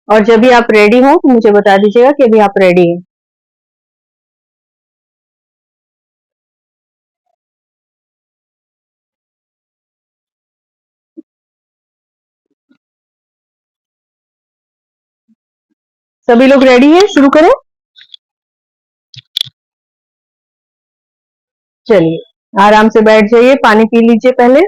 और जब भी आप रेडी हो तो मुझे बता दीजिएगा कि अभी आप रेडी हैं। सभी लोग रेडी हैं? शुरू करें? चलिए, आराम से बैठ जाइए, पानी पी लीजिए पहले।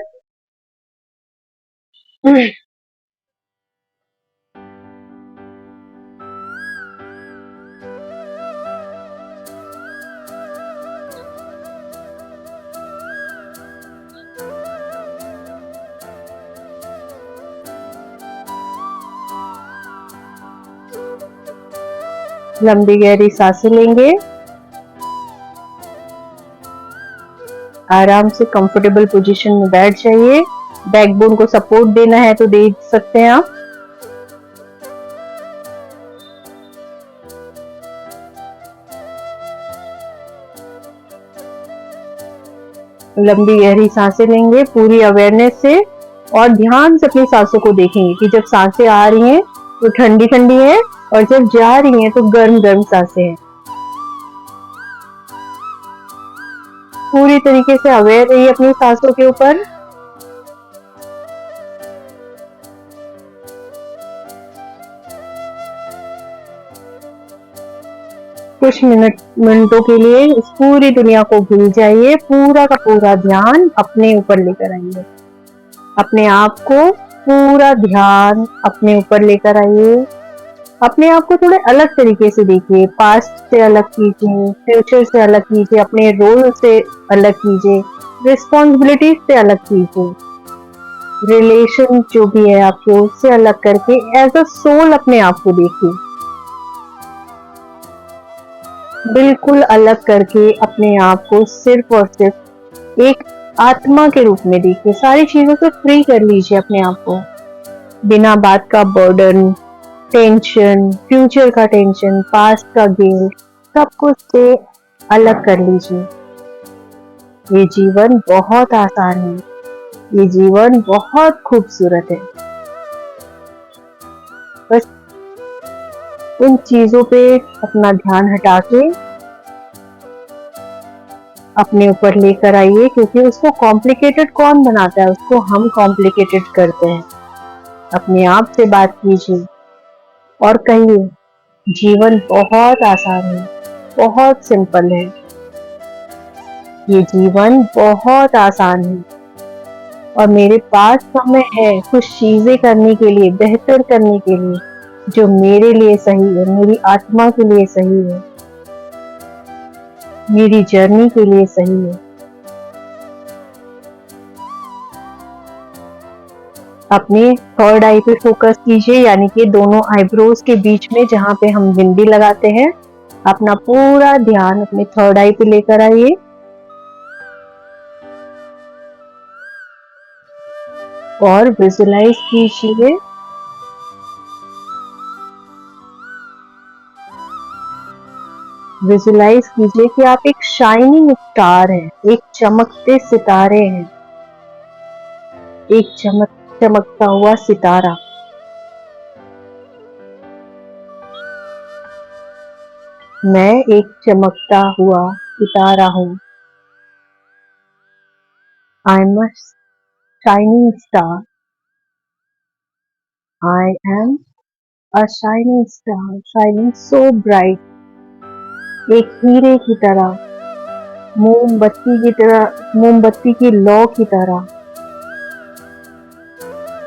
लंबी गहरी सांसें लेंगे। आराम से कंफर्टेबल पोजीशन में बैठ जाइए। बैकबोन को सपोर्ट देना है तो दे सकते हैं आप। लंबी गहरी सांसें लेंगे पूरी अवेयरनेस से और ध्यान से अपनी सांसों को देखेंगे कि जब सांसें आ रही हैं तो ठंडी ठंडी है और जब जा रही हैं तो गर्म गर्म सांसें हैं। पूरी तरीके से अवेयर रहिए अपनी सांसों के ऊपर। कुछ मिनटों के लिए इस पूरी दुनिया को भूल जाइए, पूरा का पूरा ध्यान अपने ऊपर लेकर आइए। अपने आप को पूरा ध्यान अपने ऊपर लेकर आइए। अपने आप को थोड़े अलग तरीके से देखिए, पास्ट से अलग कीजिए, फ्यूचर से अलग कीजिए, अपने रोल से अलग कीजिए, रिस्पॉन्सिबिलिटीज से अलग कीजिए, रिलेशन जो भी है आपके उससे अलग करके एज अ सोल अपने आप को देखिए। बिल्कुल अलग करके अपने आप को सिर्फ और सिर्फ एक आत्मा के रूप में देखिए। सारी चीजों से फ्री कर लीजिए अपने आप को, बिना बात का बर्डन, टेंशन, फ्यूचर का टेंशन, पास्ट का गिल्ट, सब कुछ से अलग कर लीजिए। ये जीवन बहुत आसान है, ये जीवन बहुत खूबसूरत है। बस इन चीजों पे अपना ध्यान हटा के अपने ऊपर लेकर आइए, क्योंकि उसको कॉम्प्लिकेटेड कौन बनाता है, उसको हम कॉम्प्लिकेटेड करते हैं। अपने आप से बात कीजिए और कहिए जीवन बहुत आसान है, बहुत सिंपल है। ये जीवन बहुत आसान है और मेरे पास समय है कुछ चीजें करने के लिए, बेहतर करने के लिए, जो मेरे लिए सही है, मेरी आत्मा के लिए सही है, मेरी जर्नी के लिए सही है। अपने थर्ड आई पे फोकस कीजिए, यानी कि दोनों आईब्रोज के बीच में जहां पे हम बिंदी लगाते हैं, अपना पूरा ध्यान अपने थर्ड आई पे लेकर आइए और विजुलाइज कीजिए विजुलाइज कीजिए कि आप एक शाइनिंग स्टार हैं, एक चमकते सितारे हैं, एक चमकता हुआ सितारा। मैं एक चमकता हुआ सितारा हूँ। I am a shining star. I am a shining star, shining so bright. एक हीरे की तरह, मोमबत्ती की तरह, मोमबत्ती की लौ की तरह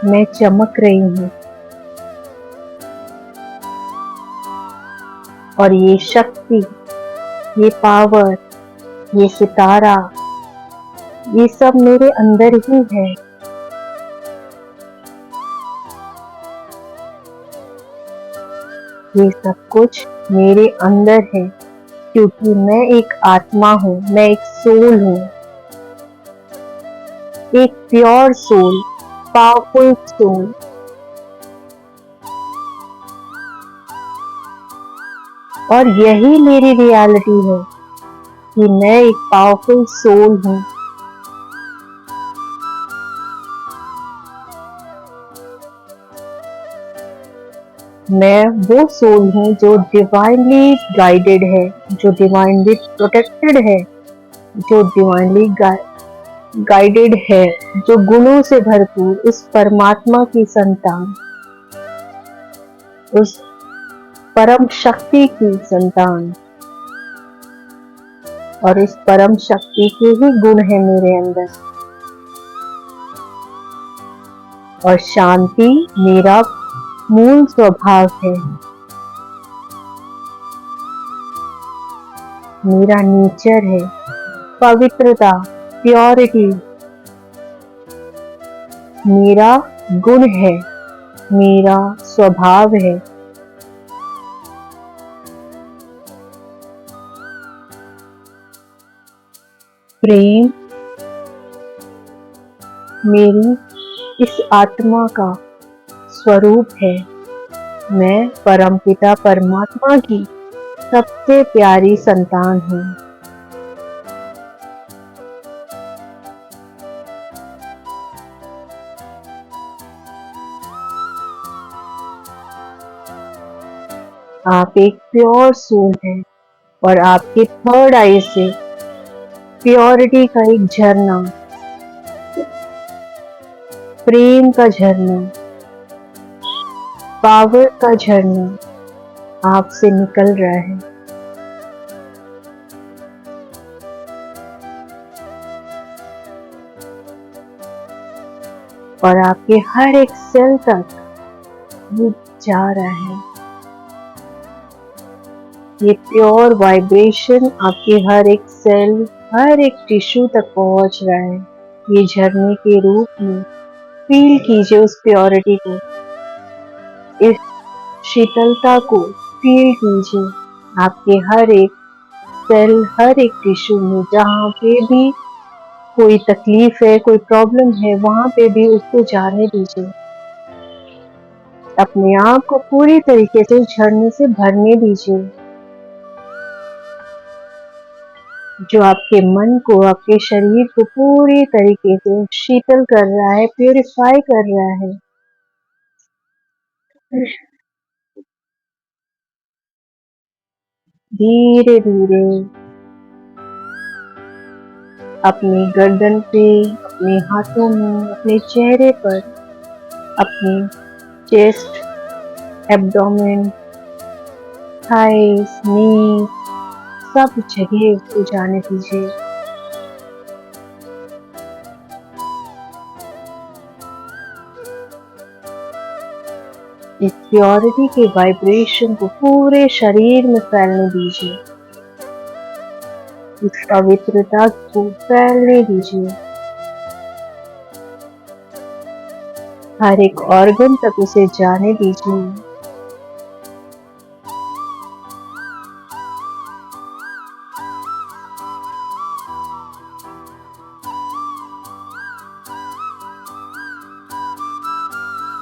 मैं चमक रही हूँ। और ये शक्ति, ये पावर, ये सितारा, ये सब मेरे अंदर ही है। ये सब कुछ मेरे अंदर है, क्योंकि मैं एक आत्मा हूँ, मैं एक सोल हूँ, एक प्योर सोल, पावरफुल सोल। और यही मेरी रियलिटी है कि मैं एक पावरफुल सोल हूँ। मैं वो सोल हूँ जो डिवाइनली गाइडेड है, जो डिवाइनली प्रोटेक्टेड है, जो डिवाइनली गाइडेड है, जो गुणों से भरपूर उस परमात्मा की संतान, उस परम शक्ति की संतान। और इस परम शक्ति के ही गुण है मेरे अंदर। और शांति मेरा मूल स्वभाव है, मेरा नेचर है। पवित्रता, प्योरिटी मेरा गुण है, मेरा स्वभाव है। प्रेम मेरी इस आत्मा का स्वरूप है। मैं परमपिता परमात्मा की सबसे प्यारी संतान हूँ। आप एक प्योर सोल हैं और आपके थर्ड आई से प्योरिटी का एक झरना, प्रेम का झरना, पावर का झरना आपसे निकल रहा है। और आपके हर एक सेल तक वो जा रहा है। ये प्योर वाइब्रेशन आपके हर एक सेल, हर एक टिश्यू तक पहुंच रहा है। ये झरने के रूप में फील कीजिए उस प्योरिटी को, इस शीतलता को फील कीजिए आपके हर एक सेल, हर एक टिश्यू में। जहाँ पे भी कोई तकलीफ है, कोई प्रॉब्लम है, वहां पे भी उसको जाने दीजिए। अपने आप को पूरी तरीके से झरने से भरने दीजिए, जो आपके मन को, आपके शरीर को पूरी तरीके से शीतल कर रहा है, प्यूरिफाई कर रहा है। धीरे धीरे अपनी गर्दन पे, अपने हाथों में, अपने चेहरे पर, अपने चेस्ट, एब्डोमेन, थाइस, नी, सब जगह उसको जाने दीजिए। इस प्योरिटी के वाइब्रेशन को पूरे शरीर में फैलने दीजिए, इस पवित्रता को फैलने दीजिए, हर एक ऑर्गन तक उसे जाने दीजिए।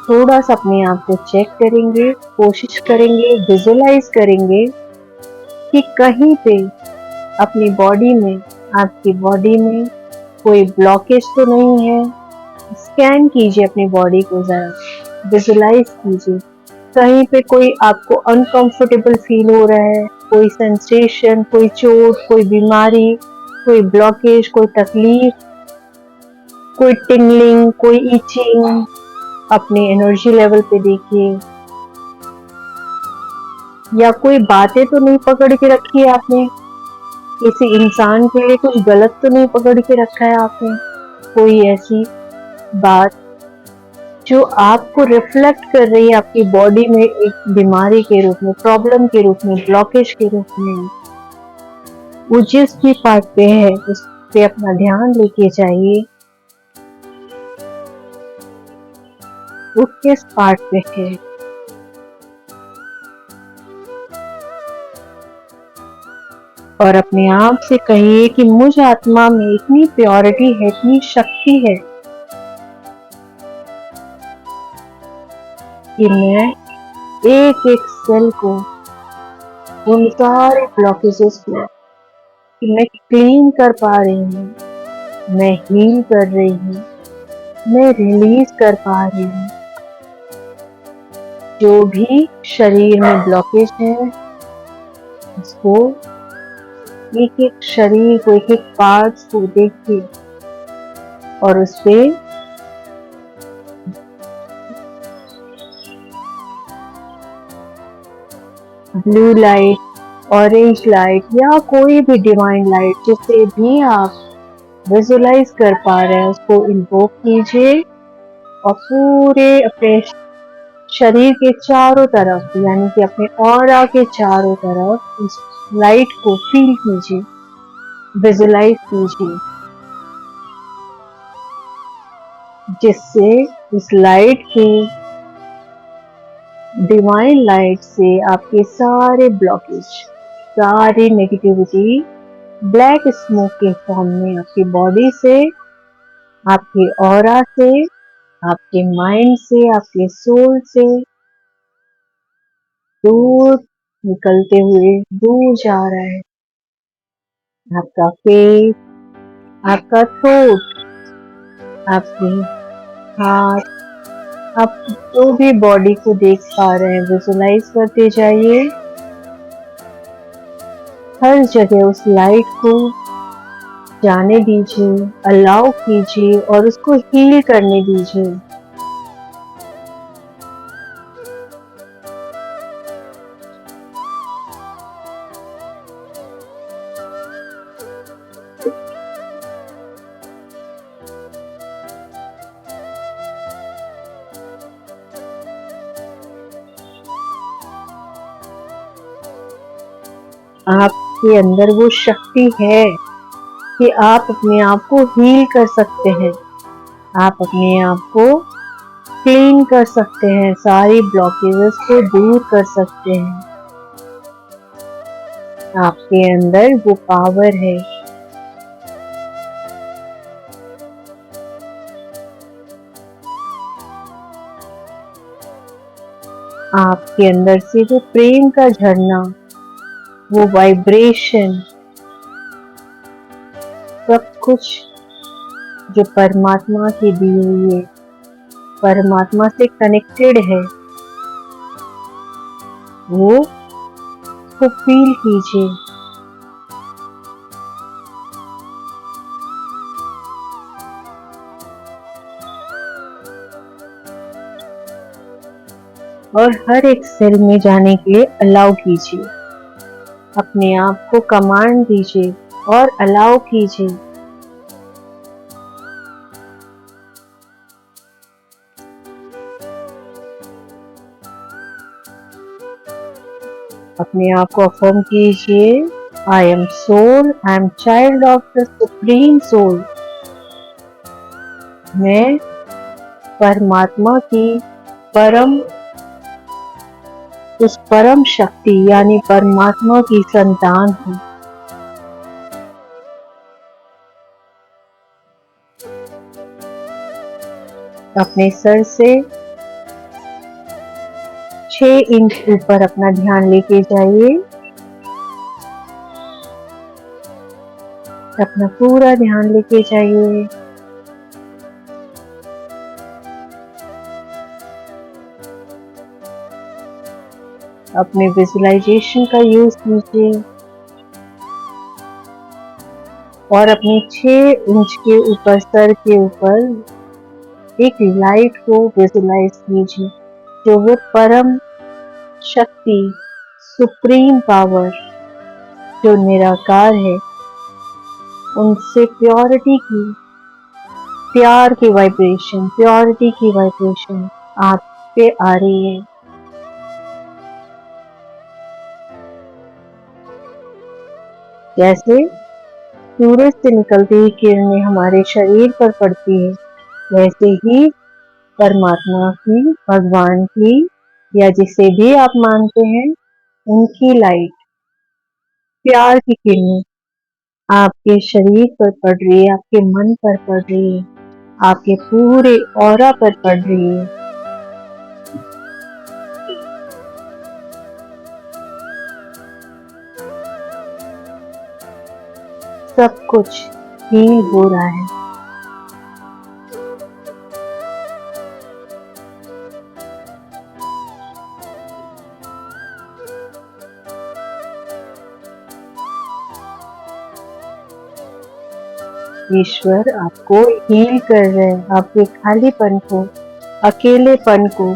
थोड़ा सा अपने आप को चेक करेंगे, कोशिश करेंगे, विजुलाइज करेंगे कि कहीं पे अपनी बॉडी में, आपकी बॉडी में कोई ब्लॉकेज तो नहीं है। स्कैन कीजिए अपनी बॉडी को, जरा विजुलाइज कीजिए कहीं पे कोई आपको अनकंफर्टेबल फील हो रहा है, कोई सेंसेशन, कोई चोट, कोई बीमारी, कोई ब्लॉकेज, कोई तकलीफ, कोई टिंगलिंग, कोई इचिंग। अपने एनर्जी लेवल पे देखिए, या कोई बातें तो नहीं पकड़ के रखी है आपने, किसी इंसान के लिए कुछ गलत तो नहीं पकड़ के रखा है आपने, कोई ऐसी बात जो आपको रिफ्लेक्ट कर रही है आपकी बॉडी में एक बीमारी के रूप में, प्रॉब्लम के रूप में, ब्लॉकेज के रूप में। वो जिस भी पार्ट पे है उस पे अपना ध्यान लेके जाइए, वो किस पार्ट पे है। और अपने आप से कहिए कि मुझ आत्मा में इतनी प्योरिटी है, इतनी शक्ति है कि मैं एक एक सेल को, उन सारे ब्लॉकेजेस को कि मैं क्लीन कर पा रही हूँ, मैं हील कर रही हूँ, मैं रिलीज कर पा रही हूँ। जो भी शरीर में ब्लॉकेज है उसको, एक एक शरीर को, एक एक पार्ट्स को देखिए और उस पे ब्लू लाइट, ऑरेंज लाइट या कोई भी डिवाइन लाइट जिसे भी आप विजुलाइज कर पा रहे हैं उसको इन्वोक कीजिए और पूरे अपने शरीर के चारों तरफ, यानी कि अपने ऑरा के चारों तरफ उस लाइट को फील कीजिए, विजुलाइज कीजिए, जिससे उस लाइट की, डिवाइन लाइट से आपके सारे ब्लॉकेज, सारी नेगेटिविटी ब्लैक स्मोक के फॉर्म में आपकी बॉडी से, आपके ऑरा से, आपके माइंड से, आपके सोल से दूर निकलते हुए दूर जा रहा है। आपका फेस, आपका थ्रोट, आपके हाथ, आप जो भी बॉडी को देख पा रहे हैं विजुलाइज करते जाइए। हर जगह उस लाइट को जाने दीजिए, अलाउ कीजिए और उसको हील करने दीजिए। आपके अंदर वो शक्ति है कि आप अपने आप को हील कर सकते हैं, आप अपने आप को क्लीन कर सकते हैं, सारी ब्लॉकेजेस को दूर कर सकते हैं। आपके अंदर वो पावर है। आपके अंदर से वो प्रेम का झरना, वो वाइब्रेशन, सब कुछ जो परमात्मा की दी हुई है, परमात्मा से कनेक्टेड है, वो को फील कीजिए। और हर एक सेल में जाने के लिए अलाउ कीजिए, अपने आप को कमांड दीजिए और अलाउ कीजिए। अपने आप को अफर्म कीजिए, I am soul, I am child of the supreme soul. मैं परमात्मा की उस परम शक्ति यानी परमात्मा की संतान हूँ। अपने सर से 6 इंच ऊपर अपना ध्यान लेके जाइए, अपना पूरा ध्यान लेके जाइए। अपने विजुलाइजेशन का यूज कीजिए और अपने 6 इंच के ऊपर, सर के ऊपर एक लाइट को विजुलाइज कीजिए, जो वो परम शक्ति, सुप्रीम पावर, जो निराकार है, उनसे प्योरिटी की, प्यार की वाइब्रेशन, प्योरिटी की वाइब्रेशन आप पे आ रही है। जैसे सूरज से निकलती हुई किरणें हमारे शरीर पर पड़ती है, वैसे ही परमात्मा की, भगवान की, या जिसे भी आप मानते हैं, उनकी लाइट, प्यार की किरणें आपके शरीर पर पड़ रही है, आपके मन पर पड़ रही है, आपके पूरे ऑरा पर पड़ रही है। सब कुछ हील हो रहा है। ईश्वर आपको हील कर रहे हैं, आपके खालीपन को, अकेलेपन को,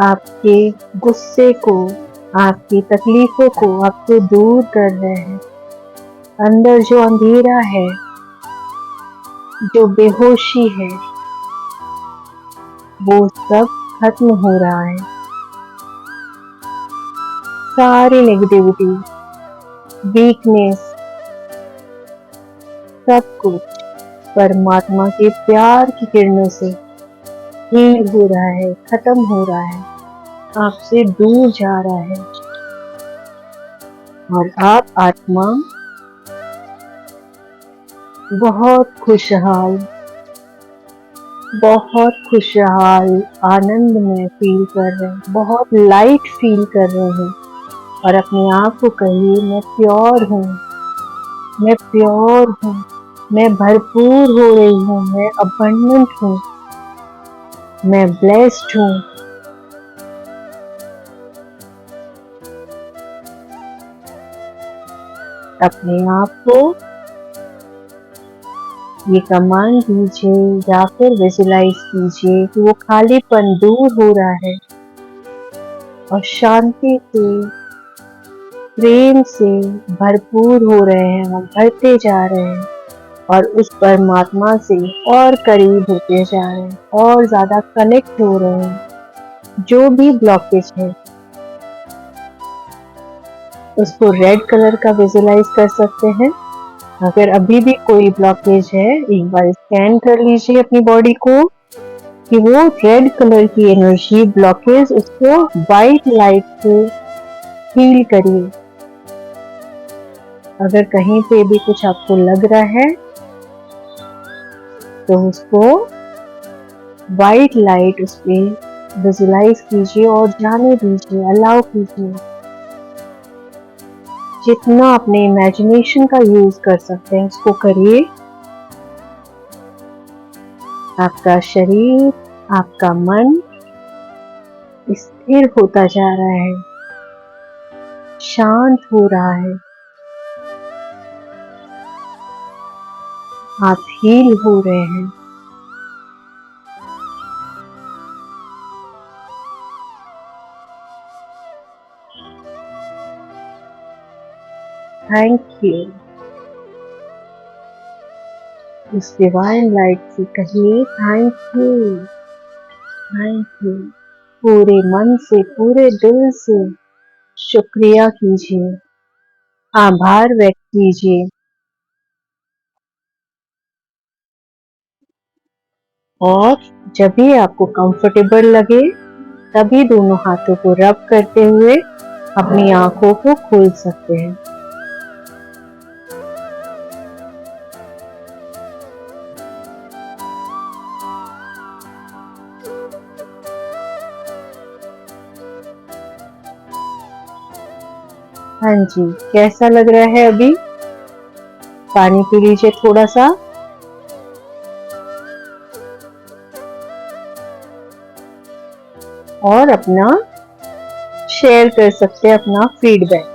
आपके गुस्से को, आपकी तकलीफों को आपको दूर कर रहे हैं। अंदर जो अंधेरा है, जो बेहोशी है, वो सब खत्म हो रहा है। सारी नेगेटिविटी, वीकनेस, सब कुछ परमात्मा के प्यार की किरणों से हील हो रहा है, खत्म हो रहा है, आपसे दूर जा रहा है। और आप आत्मा बहुत खुशहाल, बहुत खुशहाल आनंद में फील कर रहे हैं, बहुत लाइट फील कर रहे हैं। और अपने आप को कहिए, मैं प्योर हूँ, मैं प्योर हूँ, मैं भरपूर हो रही हूँ, मैं अबंडेंट हूँ, मैं ब्लेस्ड हूँ। अपने आप को ये कमांड दीजिए या फिर विजुलाइज कीजिए कि वो खालीपन दूर हो रहा है और शांति से, प्रेम से भरपूर हो रहे हैं, हम बढ़ते जा रहे हैं और उस परमात्मा से और करीब होते जा रहे हैं और ज्यादा कनेक्ट हो रहे हैं। जो भी ब्लॉकेज है उसको रेड कलर का विजुलाइज कर सकते हैं। अगर अभी भी कोई ब्लॉकेज है, एक बार स्कैन कर लीजिए अपनी बॉडी को कि वो रेड कलर की एनर्जी ब्लॉकेज, उसको वाइट लाइट से हील करिए। अगर कहीं पे भी कुछ आपको लग रहा है तो उसको वाइट लाइट उस पर विजुलाइज कीजिए और जाने दीजिए, अलाउ कीजिए। जितना अपने इमेजिनेशन का यूज कर सकते हैं उसको करिए। आपका शरीर, आपका मन स्थिर होता जा रहा है, शांत हो रहा है, आप हील हो रहे हैं। Thank you. उस डिवाइन लाइट से कहिए थैंक यू, थैंक यू। पूरे मन से, पूरे दिल से शुक्रिया कीजिए, आभार व्यक्त कीजिए। और जब भी आपको कंफर्टेबल लगे तभी दोनों हाथों को रब करते हुए अपनी आंखों को खोल सकते हैं। हाँ जी, कैसा लग रहा है अभी? पानी पी लीजिए थोड़ा सा। और अपना शेयर कर सकते हैं अपना फीडबैक।